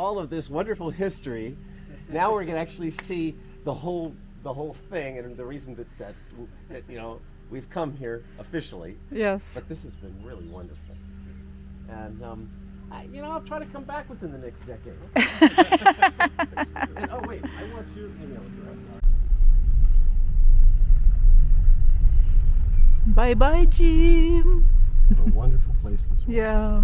all of this wonderful history. Now we're going to actually see the whole thing, and the reason that we've come here officially. Yes. But this has been really wonderful, and I'll try to come back within the next decade. And, oh wait, I want your email address. Bye bye, Jim. What a wonderful place this was. Yeah.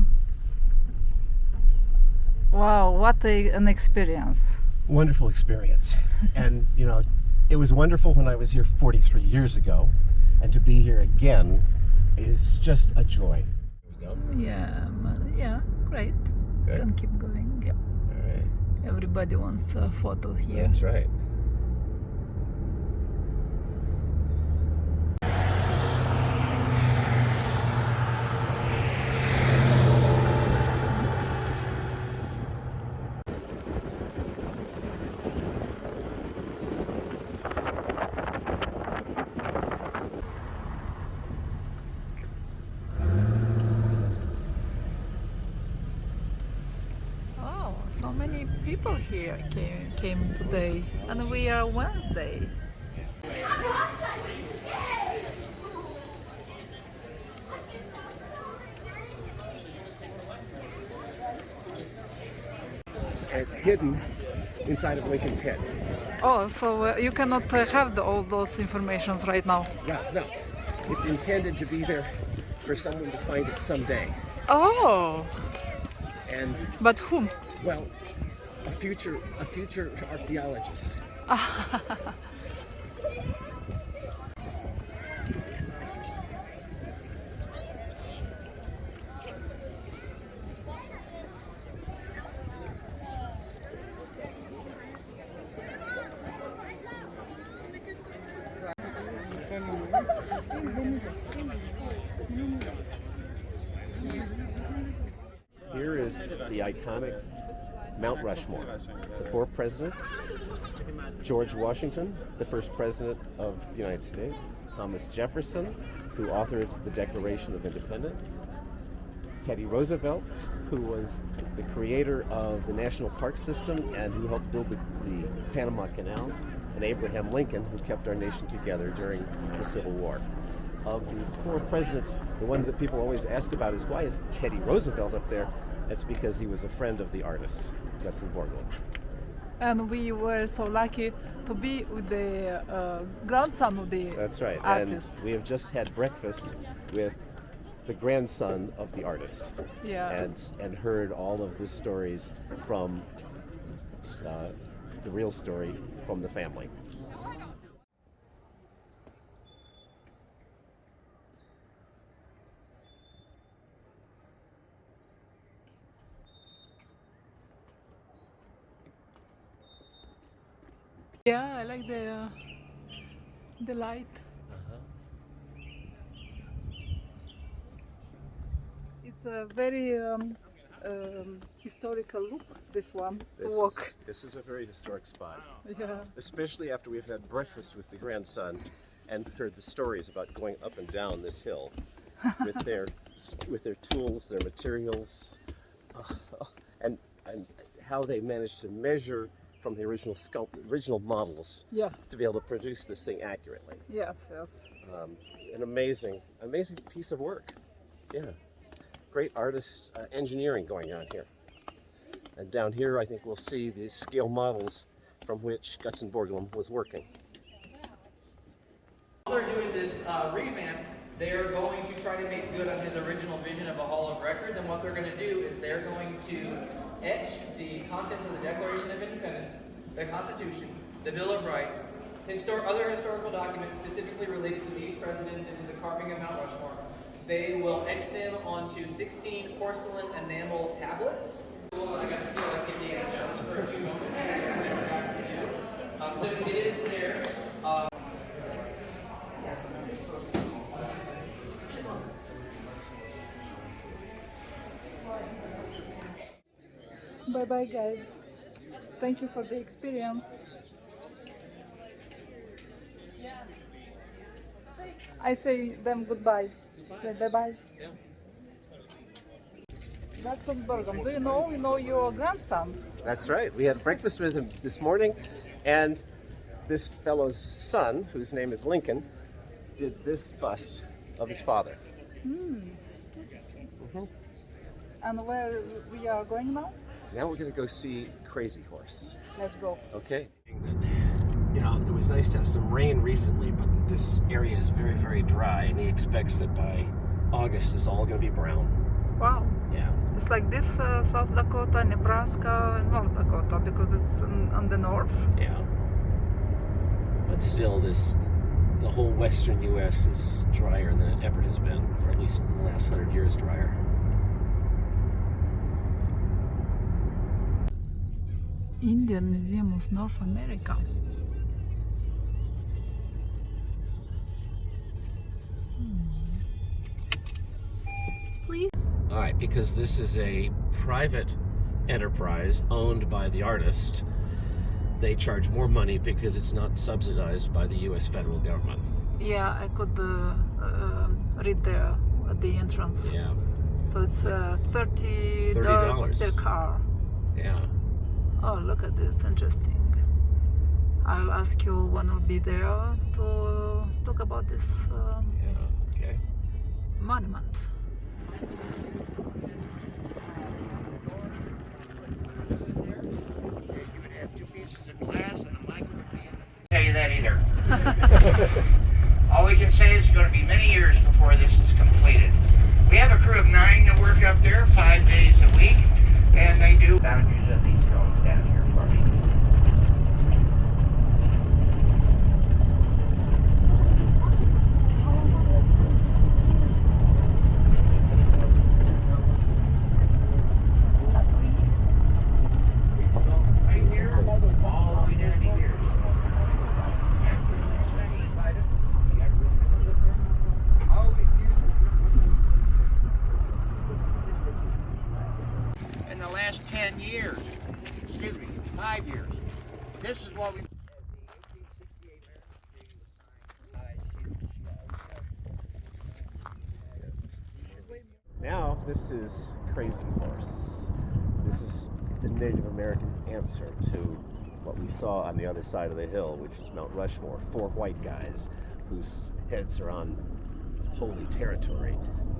Wow, what an experience. Wonderful experience. And, it was wonderful when I was here 43 years ago, and to be here again is just a joy. Here we go. Yeah, great. Good. Can keep going. Yeah. All right. Everybody wants a photo here. That's right. Oh, so many people here came today, and we are Wednesday. And it's hidden inside of Lincoln's head. Oh, so you cannot have all those informations right now. Yeah, no. It's intended to be there for someone to find it someday. Oh, And, but whom? well, a future archaeologist. Here is the iconic Mount Rushmore. The four presidents: George Washington, the first president of the United States; Thomas Jefferson, who authored the Declaration of Independence; Teddy Roosevelt, who was the creator of the National Park System and who helped build the Panama Canal; and Abraham Lincoln, who kept our nation together during the Civil War. Of these four presidents, the ones that people always ask about is, why is Teddy Roosevelt up there? That's because he was a friend of the artist, Guston Borglum. And we were so lucky to be with the grandson of the That's right. artist. And we have just had breakfast with the grandson of the artist. Yeah. And heard all of the stories from the real story from the family. Yeah, I like the light. It's a very historical look, this one, to walk. This is a very historic spot, Yeah. especially after we've had breakfast with the grandson and heard the stories about going up and down this hill with their tools, their materials, and how they managed to measure from the original models Yes. to be able to produce this thing accurately. Yes. An amazing piece of work. Yeah, great artist engineering going on here. And down here, I think we'll see the scale models from which Guston Borglum was working. While they're doing this revamp, they're going to try to make good on his original vision of a Hall of Records, and what they're going to do is they're going to etch the contents of the Declaration of Independence, the Constitution, the Bill of Rights, other historical documents specifically related to these presidents and to the carving of Mount Rushmore. They will etch them onto 16 porcelain enamel tablets. I got to feel like Indiana Jones for a few moments. So it is there. Bye bye, guys. Thank you for the experience. I say them goodbye. Bye bye. Ratzenbergum. Do you know your grandson? That's right. We had breakfast with him this morning, and this fellow's son, whose name is Lincoln, did this bust of his father. And where we are going now? Now we're going to go see Crazy Horse. Let's go. Okay. You know, it was nice to have some rain recently, but this area is very, very dry, and he expects that by August it's all going to be brown. Wow. Yeah. It's like this South Dakota, Nebraska, and North Dakota because it's on the north. Yeah. But still, the whole western U.S. is drier than it ever has been, or at least in the last 100 years drier. Indian Museum of North America. Please. All right, because this is a private enterprise owned by the artist, they charge more money because it's not subsidized by the U.S. federal government. Yeah, I could read there at the entrance. Yeah. So it's $30 $30 per car. Yeah. Oh, look at this, interesting. I'll ask you when I'll be there to talk about this Yeah. Okay. monument. You would have 2 pieces of glass and a micro would be in. Tell you that either. All we can say is it's going to be many years before this is completed. We have a crew of 9 that work up there 5 days a week, and they do boundaries of these stones down here for me. Right here, all the way down to here. In the last 10 years, excuse me, 5 years, this is what we. Now, this is Crazy Horse. This is the Native American answer to what we saw on the other side of the hill, which is Mount Rushmore. 4 white guys whose heads are on holy territory.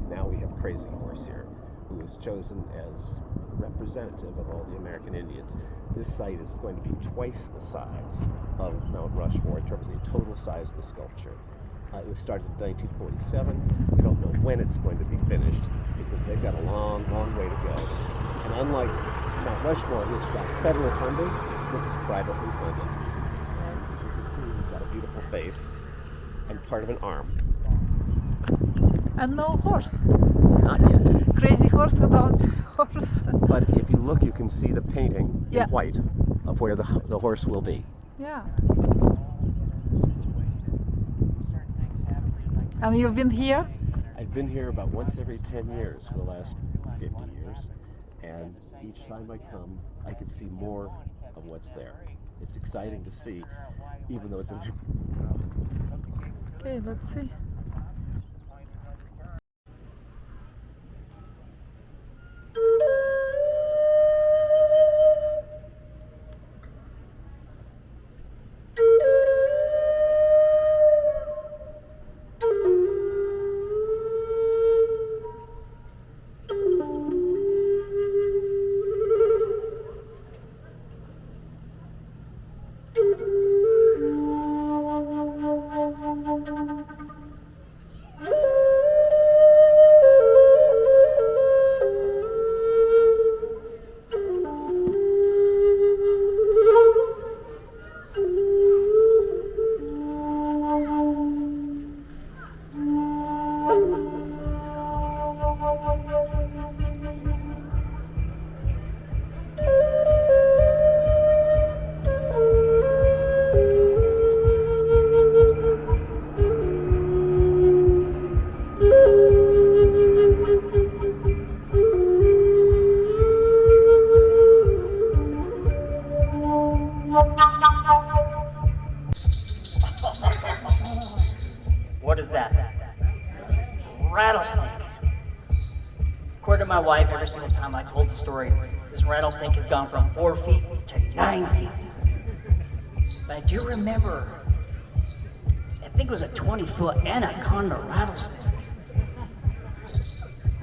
Now we have Crazy Horse here, who was chosen as representative of all the American Indians. This site is going to be twice the size of Mount Rushmore in terms of the total size of the sculpture. It was started in 1947. We don't know when it's going to be finished because they've got a long, long way to go. And unlike Mount Rushmore, which got federal funding, this is privately funded. And as you can see, we've got a beautiful face and part of an arm. And no horse. Not yet. Crazy horse without horse. But if you look, you can see the painting Yeah. in white of where the horse will be. Yeah. And you've been here? I've been here about once every 10 years for the last 50 years, and each time I come, I can see more of what's there. It's exciting to see, even though it's a... Okay, let's see. my wife every single time I told the story. This rattlesnake has gone from 4 feet to 9 feet. But I do remember, I think it was a 20-foot anaconda rattlesnake.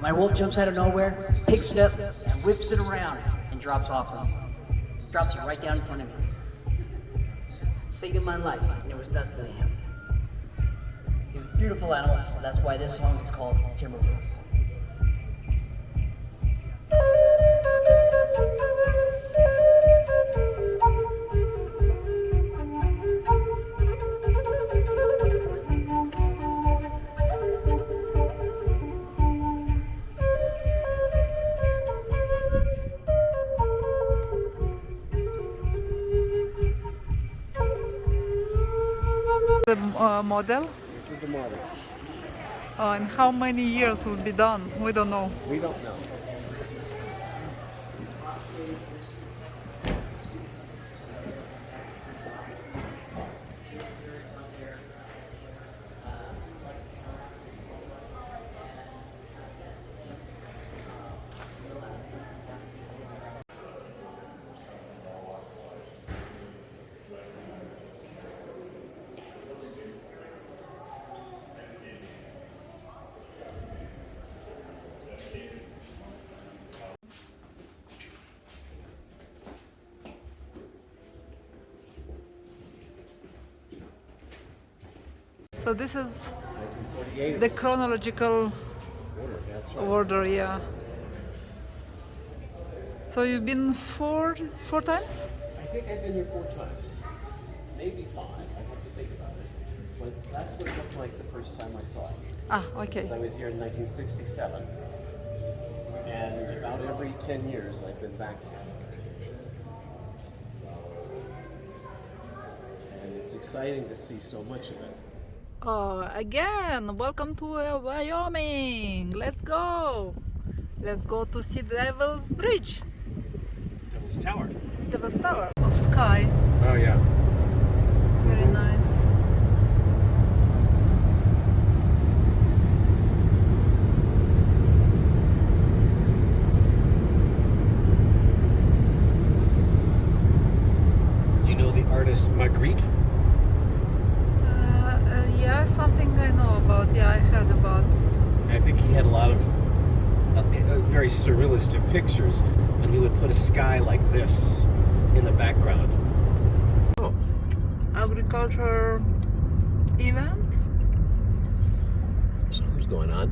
My wolf jumps out of nowhere, picks it up, and whips it around, and drops it right down in front of me. Saving my life, and it was nothing to him. He was a beautiful animal, so that's why this song is called Timber Wolf. The model? This is the model. And how many years will be done? We don't know. We don't know. So this is 1948. the chronological order. That's right. order, yeah. So you've been four times? I think I've been here 4 times, maybe 5. I have to think about it. But that's what it looked like the first time I saw it. Ah, okay. Because I was here in 1967, and about every 10 years I've been back here. And it's exciting to see so much of it. Oh, again, welcome to Wyoming. Let's go. Let's go to see Devil's Bridge, Devil's Tower. Devil's Tower of Sky. Oh yeah. Very nice. Do you know the artist Magritte? Yeah, something I know about. Yeah, I heard about. I think he had a lot of very surrealistic pictures, but he would put a sky like this in the background. Oh, Agriculture event. something's going on.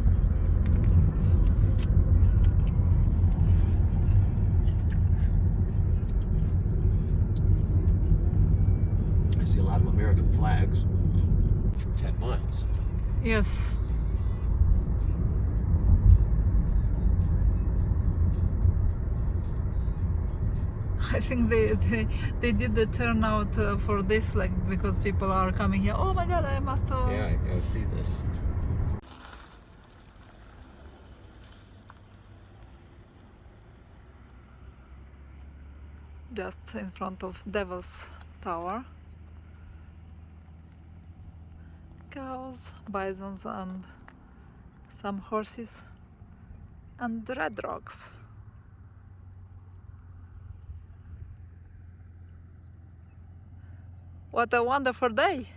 I see a lot of American flags from 10 miles. Yes. I think they did the turnout for this, like, because people are coming here. Oh my God, I must. Yeah, I gotta see this. Just in front of Devil's Tower. Cows, bisons, and some horses, and red rocks. What a wonderful day!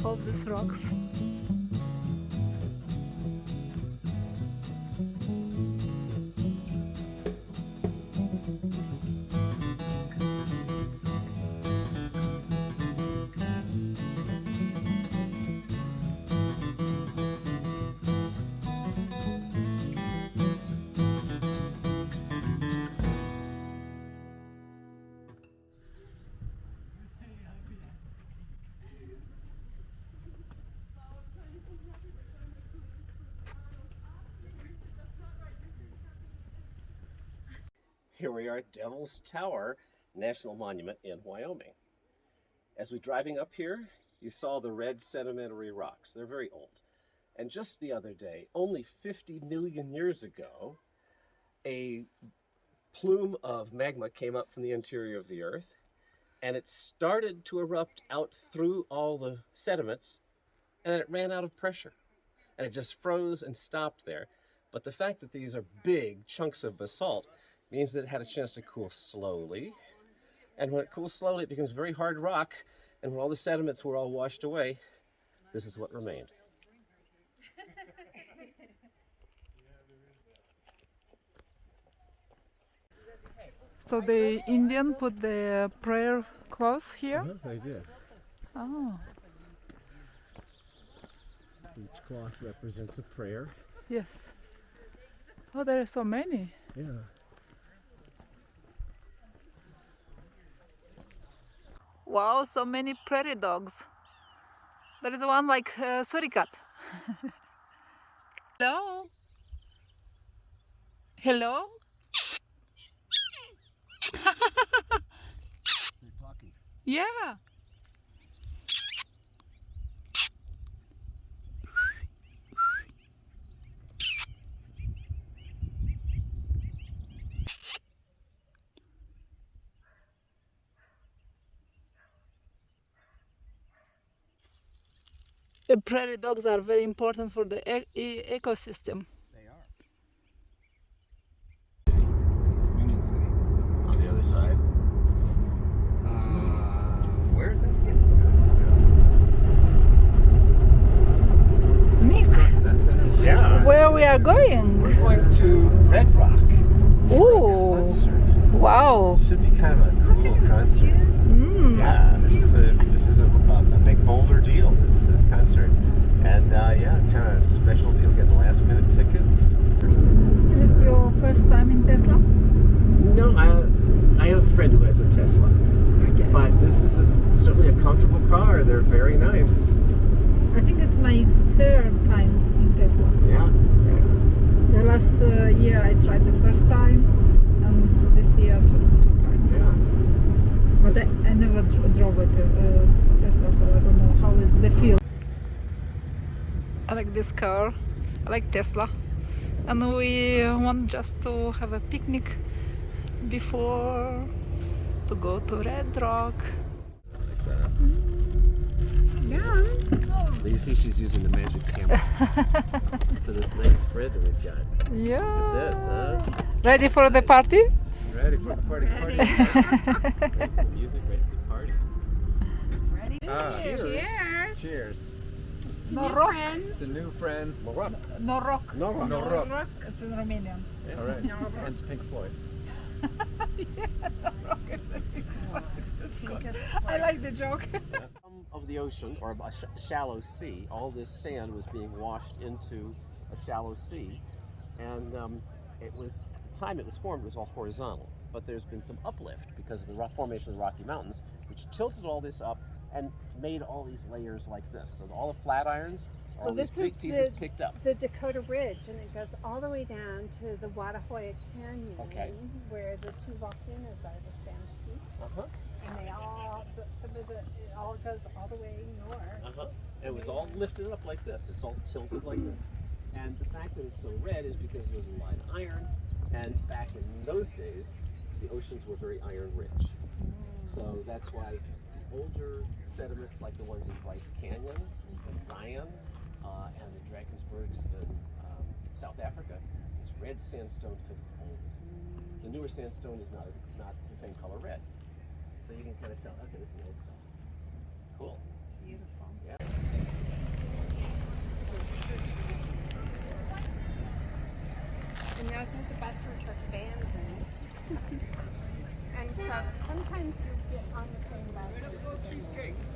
all these rocks. Here we are at Devil's Tower National Monument in Wyoming. As we're driving up here, you saw the red sedimentary rocks. They're very old. And just the other day, only 50 million years ago, a plume of magma came up from the interior of the Earth, and it started to erupt out through all the sediments, and then it ran out of pressure. And it just froze and stopped there. But the fact that these are big chunks of basalt means that it had a chance to cool slowly. And when it cools slowly, it becomes very hard rock. And when all the sediments were all washed away, this is what remained. So the Indian put the prayer cloth here? They did. Oh, Each cloth represents a prayer. yes. Oh, there are so many. Yeah. Wow, so many prairie dogs. There is one like suricat. Hello? Hello? They're talking. Yeah. The prairie dogs are very important for the ecosystem. They are. Union City. On the other side. Where is that? Nick, Yeah. where we are going? We're going to Red Rock. Ooh, Concert. wow. Should be kind of a cool concert. Yeah, this is a big boulder deal. This concert, and yeah, kind of special deal. Getting last minute tickets. Is it your first time in Tesla? No, I have a friend who has a Tesla, Okay. but this is certainly a comfortable car. They're very nice. I think it's my third time in Tesla. Yeah. Yes. The last year I tried the first time, and this year two times. Yeah. But I never drove a Tesla, so I don't know how is the feel. I like this car. I like Tesla, and we want just to have a picnic before to go to Red Rock. Yeah. You see, she's using the magic camera for this nice spread that we've got. Yeah. Look at this, huh? Ready for the party? Ready for the party? Ready for the music, ready for the party. Ready? Cheers. Cheers. Cheers. No rock. Friends. To new friends. No rock. No rock. No rock. No rock. It's in Romanian. All right. And to Pink Floyd. I like the joke. Of the ocean, or a shallow sea, all this sand was being washed into a shallow sea, and it was, at the time it was formed, it was all horizontal, but there's been some uplift because of the formation of the Rocky Mountains, which tilted all this up and made all these layers like this. So all the flat irons are all these big pieces picked up. The Dakota Ridge, and it goes all the way down to the Watahoya Canyon, Okay. where the two volcanoes are, the Spanish Peaks, Uh-huh. and they all, it all goes all the way north. Uh-huh. It was all lifted up like this. It's all tilted like this. And the fact that it's so red is because there was a lot of iron, and back in those days, the oceans were very iron rich. So that's why the older sediments, like the ones in Bryce Canyon and Zion, and the Drakensbergs in South Africa, it's red sandstone because it's old. The newer sandstone is not the same color red. So you can kind of tell, okay, this is the old stuff. Cool. Beautiful. Yeah. the bus with such bands and so sometimes you get on the same bus. They don't always appreciate it.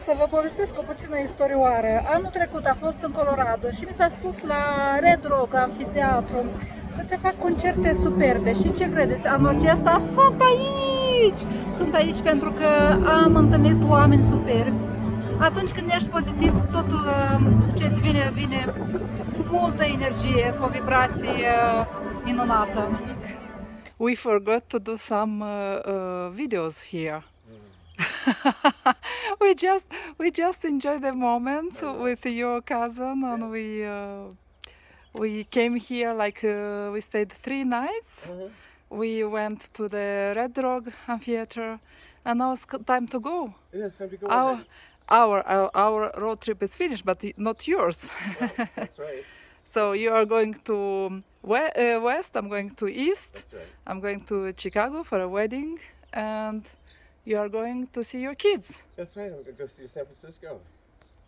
Să vă povestesc o puțină istorioară. Anul trecut a fost în Colorado și mi s-a spus la Red Rock Amfiteatru că se fac concerte superbe. Și ce credeți? Anul acesta sunt aici! Sunt aici pentru că am întâlnit oameni superbi. Atunci când ești pozitiv, totul ce-ți vine, vine cu multă energie, cu o vibrație minunată. We forgot to do some videos here. we just enjoy the moments with your cousin, and we came here we stayed 3 nights. We went to the Red Rock Amphitheater, and now it's time to go. It is time to go. our road trip is finished, but not yours. That's right. So you are going to west. I'm going to east. That's right. I'm going to Chicago for a wedding, and you are going to see your kids. That's right. I'm gonna go see San Francisco.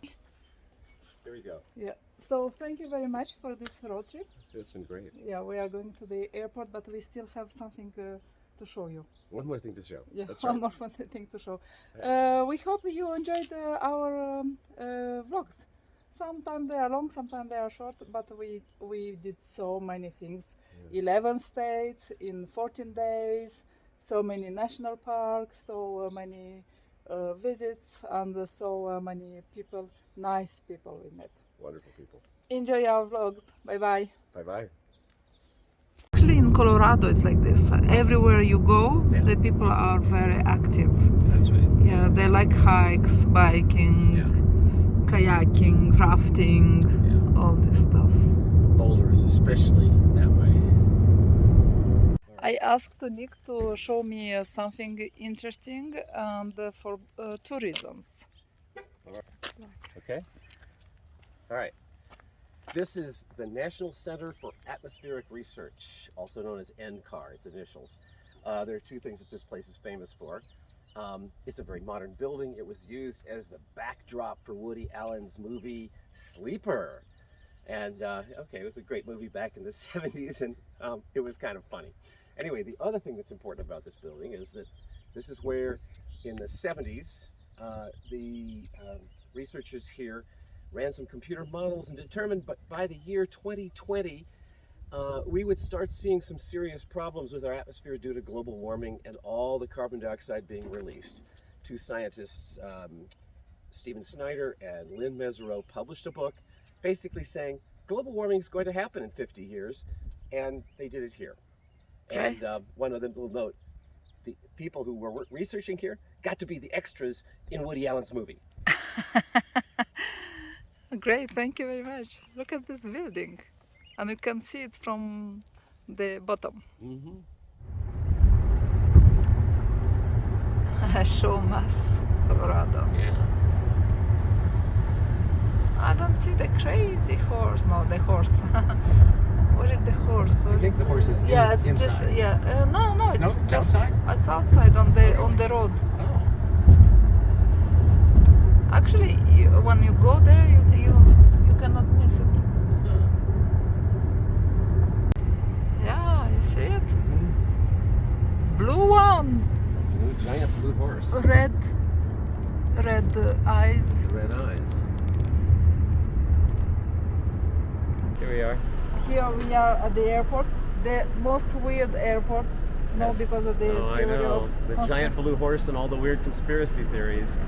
Here we go. Yeah. So thank you very much for this road trip. It's been great. Yeah, we are going to the airport, but we still have something to show you. One more thing to show. Yeah, That's one right. more fun thing to show. We hope you enjoyed our vlogs. Sometimes they are long, sometimes they are short, but we did so many things. 11 states in 14 days, so many national parks, so many visits, and so many people, nice people we met. Wonderful people. Enjoy our vlogs. Bye bye. Bye bye. Actually, in Colorado, it's like this. Everywhere you go, Yeah. the people are very active. That's right. Yeah, they like hikes, biking, kayaking, rafting, all this stuff. Boulder is especially that way. I asked Nick to show me something interesting, and for two reasons. Okay. All right. This is the National Center for Atmospheric Research, also known as NCAR, its initials. There are two things that this place is famous for. It's a very modern building. It was used as the backdrop for Woody Allen's movie Sleeper. And okay, it was a great movie back in the 70s, and it was kind of funny. Anyway, the other thing that's important about this building is that this is where, in the 70s, the researchers here ran some computer models and determined by the year 2020, we would start seeing some serious problems with our atmosphere due to global warming and all the carbon dioxide being released. Two scientists, Stephen Snyder and Lynn Mesereau, published a book basically saying global warming is going to happen in 50 years, and they did it here. And one of them will note, the people who were researching here got to be the extras in Woody Allen's movie. Great, thank you very much. Look at this building, and you can see it from the bottom. Mm-hmm. Show Mass, Colorado. Yeah. I don't see the crazy horse. No, the horse. What is the horse? I think the horse is yeah, it's inside. just no, it's No, it's just outside? it's outside on the road. Oh. Actually, when you go there, you cannot miss it. Yeah, you see it? Blue one, Blue, giant blue horse. red eyes. Red eyes. Here we are. Here we are at the airport, the most weird airport. No, Yes. because of the Oh, I theory know. of The giant blue horse and all the weird conspiracy theories.